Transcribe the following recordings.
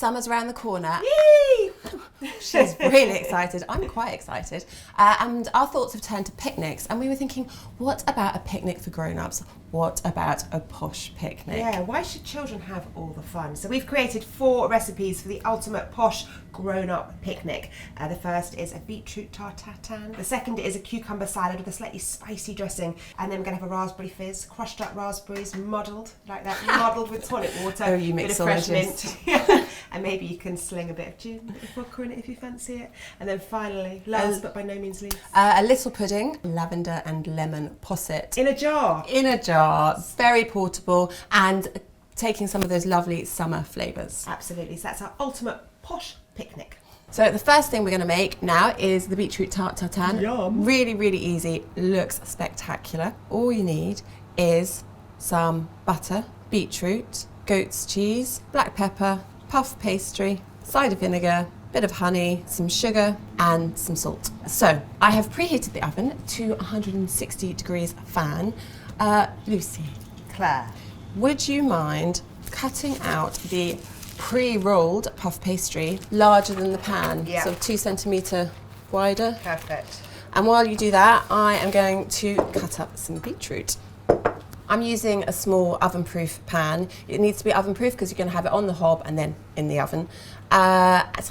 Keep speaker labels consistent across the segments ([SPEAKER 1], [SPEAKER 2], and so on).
[SPEAKER 1] Summer's around the corner.
[SPEAKER 2] Yay!
[SPEAKER 1] She's really excited. I'm quite excited. And our thoughts have turned to picnics. And we were thinking, what about a picnic for grown-ups? What about a posh picnic?
[SPEAKER 2] Yeah, why should children have all the fun? So we've created 4 recipes for the ultimate posh grown-up picnic. The first is a beetroot tart tatin. The second is a cucumber salad with a slightly spicy dressing. And then we're going to have a raspberry fizz, crushed up raspberries, muddled like that, muddled with tonic water.
[SPEAKER 1] Oh, you
[SPEAKER 2] bit of fresh
[SPEAKER 1] mixologist.
[SPEAKER 2] mint. And maybe you can sling a bit of gin, a bit of vodka in it if you fancy it. And then finally, last but by no means least,
[SPEAKER 1] A little pudding, lavender and lemon posset.
[SPEAKER 2] in a jar.
[SPEAKER 1] In a jar, very portable, and taking some of those lovely summer flavours.
[SPEAKER 2] Absolutely, so that's our ultimate posh picnic.
[SPEAKER 1] So the first thing we're going to make now is the beetroot tart tatin.
[SPEAKER 2] Yum.
[SPEAKER 1] Really, really easy, looks spectacular. All you need is some butter, beetroot, goat's cheese, black pepper, puff pastry, cider vinegar, bit of honey, some sugar and some salt. So I have preheated the oven to 160 degrees fan. Lucy,
[SPEAKER 2] Claire.
[SPEAKER 1] would you mind cutting out the pre-rolled puff pastry larger than the pan,
[SPEAKER 2] Yeah.
[SPEAKER 1] sort of 2 centimetre wider?
[SPEAKER 2] Perfect.
[SPEAKER 1] And while you do that, I am going to cut up some beetroot. I'm using a small oven-proof pan. It needs to be oven-proof because you're going to have it on the hob and then in the oven. So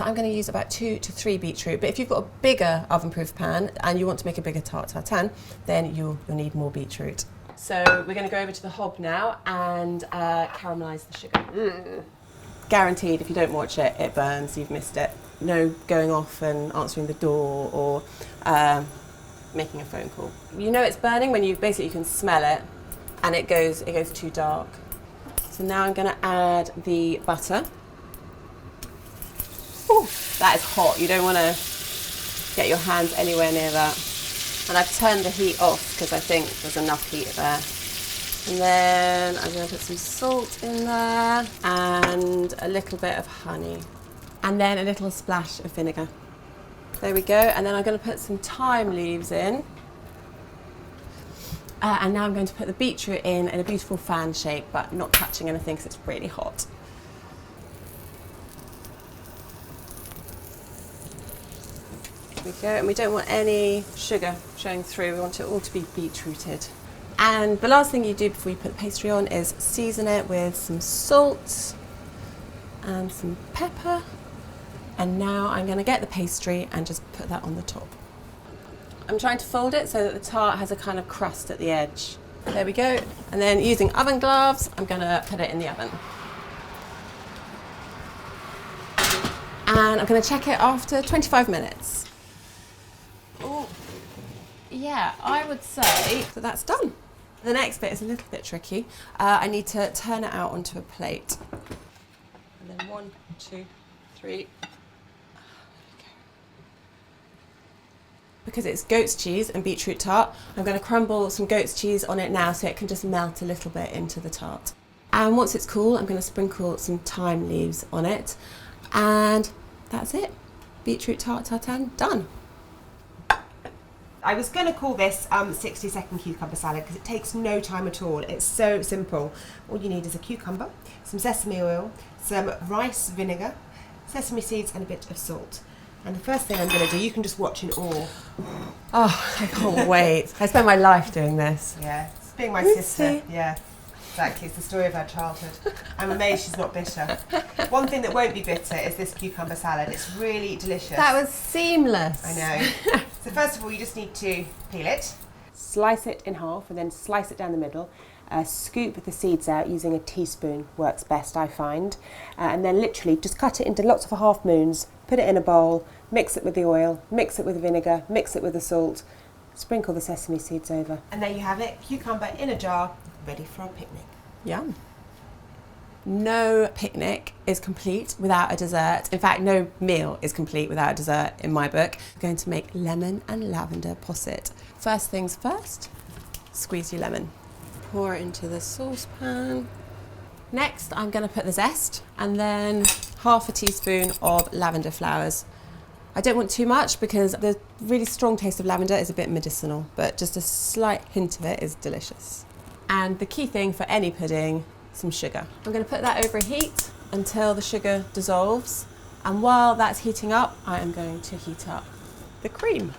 [SPEAKER 1] I'm going to use about 2 to 3 beetroot. But if you've got a bigger oven-proof pan and you want to make a bigger tart tatin, then you'll need more beetroot. So we're going to go over to the hob now and caramelise the sugar. Guaranteed, if you don't watch it, it burns. You've missed it. No going off and answering the door or making a phone call. You know it's burning when you can smell it. And it goes too dark. So now I'm going to add the butter. Ooh, that is hot. You don't want to get your hands anywhere near that. And I've turned the heat off because I think there's enough heat there. And then I'm going to put some salt in there and a little bit of honey. And then a little splash of vinegar. There we go. And then I'm going to put some thyme leaves in. And now I'm going to put the beetroot in a beautiful fan shape, but not touching anything because it's really hot. There we go, and we don't want any sugar showing through. We want it all to be beetrooted. And the last thing you do before you put the pastry on is season it with some salt and some pepper. And now I'm going to get the pastry and just put that on the top. I'm trying to fold it so that the tart has a kind of crust at the edge. There we go. And then using oven gloves, I'm going to put it in the oven. And I'm going to check it after 25 minutes. Oh, yeah, I would say that that's done. The next bit is a little bit tricky. I need to turn it out onto a plate. And then 1, 2, 3. Because it's goat's cheese and beetroot tart, I'm going to crumble some goat's cheese on it now so it can just melt a little bit into the tart. And once it's cool, I'm going to sprinkle some thyme leaves on it. And that's it. Beetroot tart tatin, done.
[SPEAKER 2] I was going to call this 60-second cucumber salad because it takes no time at all. It's so simple. All you need is a cucumber, some sesame oil, some rice vinegar, sesame seeds and a bit of salt. And the first thing I'm going to do, you can just watch in awe.
[SPEAKER 1] Oh, I can't wait. I spent my life doing this.
[SPEAKER 2] Yeah, it's being my sister. Yeah, exactly. It's the story of her childhood. I'm amazed she's not bitter. One thing that won't be bitter is this cucumber salad. It's really delicious.
[SPEAKER 1] That was seamless.
[SPEAKER 2] I know. So first of all, you just need to peel it. Slice it in half and then slice it down the middle. Scoop the seeds out using a teaspoon, works best I find. And then literally just cut it into lots of half moons, put it in a bowl, mix it with the oil, mix it with the vinegar, mix it with the salt, sprinkle the sesame seeds over. And there you have it, cucumber in a jar, ready for a picnic.
[SPEAKER 1] Yum. No picnic is complete without a dessert. In fact, no meal is complete without a dessert in my book. I'm going to make lemon and lavender posset. First things first, squeeze your lemon. Pour it into the saucepan. Next, I'm going to put the zest and then half a teaspoon of lavender flowers. I don't want too much because the really strong taste of lavender is a bit medicinal, but just a slight hint of it is delicious. And the key thing for any pudding, some sugar. I'm going to put that over a heat until the sugar dissolves. And while that's heating up, I am going to heat up the cream.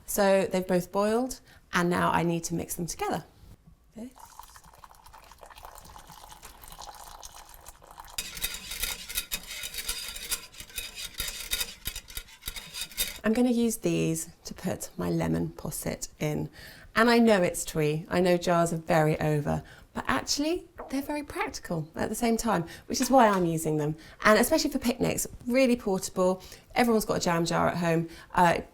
[SPEAKER 1] So they've both boiled, and now I need to mix them together. I'm going to use these to put my lemon posset in. And I know it's twee, I know jars are very over, but actually they're very practical at the same time, which is why I'm using them. And especially for picnics, really portable. Everyone's got a jam jar at home.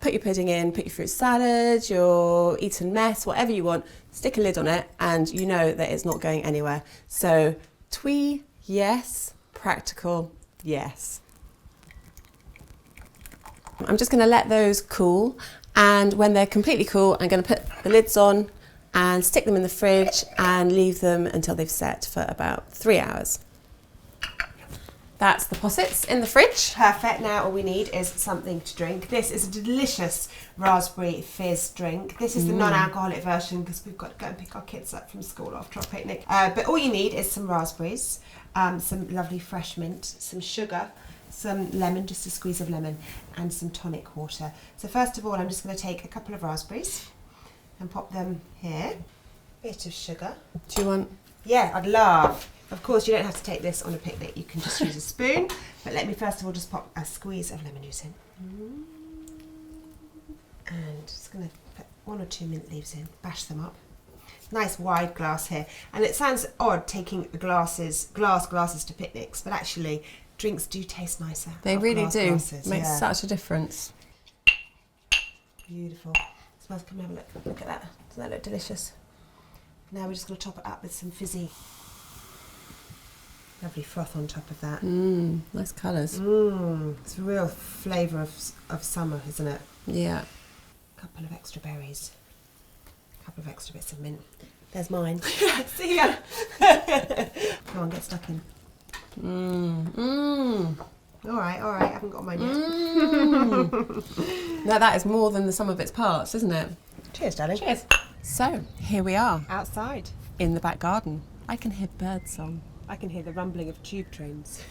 [SPEAKER 1] Put your pudding in, put your fruit salad, your Eton mess, whatever you want, stick a lid on it and you know that it's not going anywhere. So twee, yes. Practical, yes. I'm just going to let those cool, and when they're completely cool, I'm going to put the lids on and stick them in the fridge and leave them until they've set for about 3 hours. That's the possets in the fridge.
[SPEAKER 2] Perfect. Now all we need is something to drink. This is a delicious raspberry fizz drink. This is the non-alcoholic version because we've got to go and pick our kids up from school after our picnic. But all you need is some raspberries, some lovely fresh mint, some sugar, some lemon, just a squeeze of lemon, and some tonic water. So first of all, I'm just going to take a couple of raspberries and pop them here. Bit of sugar.
[SPEAKER 1] Do you want?
[SPEAKER 2] Yeah, I'd love. Of course, you don't have to take this on a picnic. You can just use a spoon. But let me first of all just pop a squeeze of lemon juice in. And just going to put 1 or 2 mint leaves in, bash them up. Nice wide glass here. And it sounds odd taking glass glasses to picnics, but actually drinks do taste nicer.
[SPEAKER 1] They really do.
[SPEAKER 2] Glasses.
[SPEAKER 1] Makes such a difference.
[SPEAKER 2] Beautiful. Smells. Come and have a look. Look at that. Doesn't that look delicious? Now we're just going to top it up with some fizzy, lovely froth on top of that.
[SPEAKER 1] Nice colours.
[SPEAKER 2] It's a real flavour of summer, isn't it?
[SPEAKER 1] Yeah.
[SPEAKER 2] A couple of extra berries. A couple of extra bits of mint. There's mine. See ya. Come on, get stuck in. All right, I haven't got mine yet.
[SPEAKER 1] Now that is more than the sum of its parts, isn't it?
[SPEAKER 2] Cheers, darling.
[SPEAKER 1] Cheers. So, here we are.
[SPEAKER 2] Outside.
[SPEAKER 1] In the back garden. I can hear birdsong.
[SPEAKER 2] I can hear the rumbling of tube trains.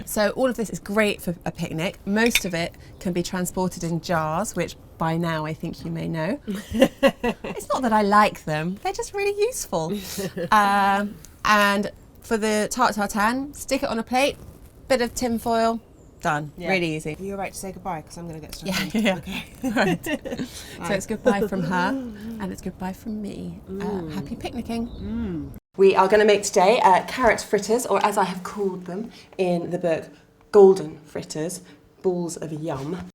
[SPEAKER 1] So all of this is great for a picnic. Most of it can be transported in jars, which by now I think you may know. It's not that I like them, they're just really useful. And for the tart tartan, stick it on a plate, bit of tin foil, done. Yeah. Really easy.
[SPEAKER 2] Are you all right to say goodbye? Because I'm going to get started.
[SPEAKER 1] Yeah.
[SPEAKER 2] Okay.
[SPEAKER 1] Right. So it's goodbye from her and it's goodbye from me. Happy picnicking. We are going to make today carrot fritters, or as I have called them in the book, golden fritters, balls of yum.